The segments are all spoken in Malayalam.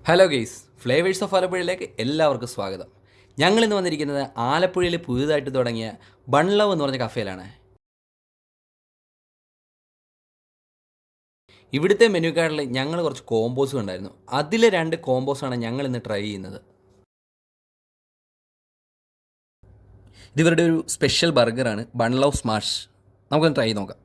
ഹലോ ഗെയ്സ്, ഫ്ലേവേഴ്സ് ഓഫ് ആലപ്പുഴയിലേക്ക് എല്ലാവർക്കും സ്വാഗതം. ഞങ്ങളിന്ന് വന്നിരിക്കുന്നത് ആലപ്പുഴയിൽ പുതിയതായിട്ട് തുടങ്ങിയ ബൺ ലവ് എന്ന് പറഞ്ഞ കഫേയിലാണ്. ഇവിടുത്തെ മെനു കാർഡിൽ ഞങ്ങൾ കുറച്ച് കോമ്പോസ് കണ്ടായിരുന്നു. അതിൽ 2 കോമ്പോസാണ് ഞങ്ങൾ ഇന്ന് ട്രൈ ചെയ്യുന്നത്. ഇത് ഇവരുടെ ഒരു സ്പെഷ്യൽ ബർഗറാണ്, ബൺ ലവ് സ്മാഷ്. നമുക്കൊന്ന് ട്രൈ ചെയ്ത് നോക്കാം.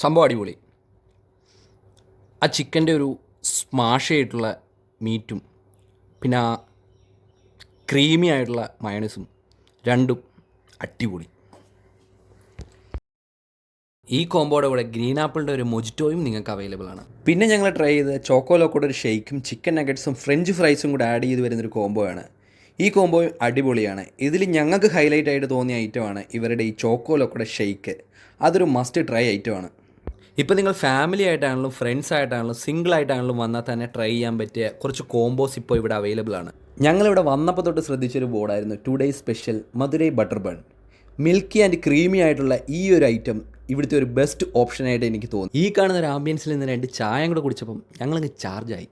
സംഭവം അടിപൊളി. ആ ചിക്കൻ്റെ ഒരു സ്മാഷ് ആയിട്ടുള്ള മീറ്റും പിന്നെ ആ ക്രീമി ആയിട്ടുള്ള മയണൈസും രണ്ടും അടിപൊളി. ഈ കോമ്പോയുടെ കൂടെ ഗ്രീൻ ആപ്പിളിൻ്റെ ഒരു മൊജിറ്റോയും നിങ്ങൾക്ക് അവൈലബിൾ ആണ്. പിന്നെ ഞങ്ങൾ ട്രൈ ചെയ്ത് ചോക്കോ ലോക്കോയുടെ ഒരു ഷെയ്ക്കും ചിക്കൻ നഗറ്റ്സും ഫ്രഞ്ച് ഫ്രൈസും കൂടെ ആഡ് ചെയ്ത് വരുന്നൊരു കോംബോ ആണ്. ഈ കോംബോ അടിപൊളിയാണ്. ഇതിൽ ഞങ്ങൾക്ക് ഹൈലൈറ്റ് ആയിട്ട് തോന്നിയ ഐറ്റമാണ് ഇവരുടെ ഈ ചോക്കോ ലോക്കോയുടെ ഷെയ്ക്ക്. അതൊരു മസ്റ്റ് ട്രൈ ഐറ്റമാണ്. ഇപ്പോൾ നിങ്ങൾ ഫാമിലി ആയിട്ടാണെങ്കിലും ഫ്രണ്ട്സ് ആയിട്ടാണെങ്കിലും സിംഗിൾ ആയിട്ടാണെങ്കിലും വന്നാൽ തന്നെ ട്രൈ ചെയ്യാൻ പറ്റിയ കുറച്ച് കോംബോസ് ഇപ്പോൾ ഇവിടെ അവൈലബിൾ ആണ്. ഞങ്ങളിവിടെ വന്നപ്പോൾ തൊട്ട് ശ്രദ്ധിച്ചൊരു ബോർഡായിരുന്നു today special Madurai butter bun. Milky and creamy ആയിട്ടുള്ള ഈ ഒരു ഐറ്റം ഇവിടുത്തെ ഒരു ബെസ്റ്റ് ഓപ്ഷനായിട്ട് എനിക്ക് തോന്നി. ഈ കാണുന്ന ഒരു ആംബിയൻസിൽ നിന്ന് 2 ചായ കൂടെ കുടിച്ചപ്പം ഞങ്ങളങ്ങ് ചാർജായി.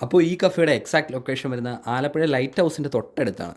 അപ്പോൾ ഈ കഫേയുടെ എക്സാക്ട് ലൊക്കേഷൻ വരുന്ന ആലപ്പുഴ ലൈറ്റ് ഹൗസിൻ്റെ തൊട്ടടുത്താണ്.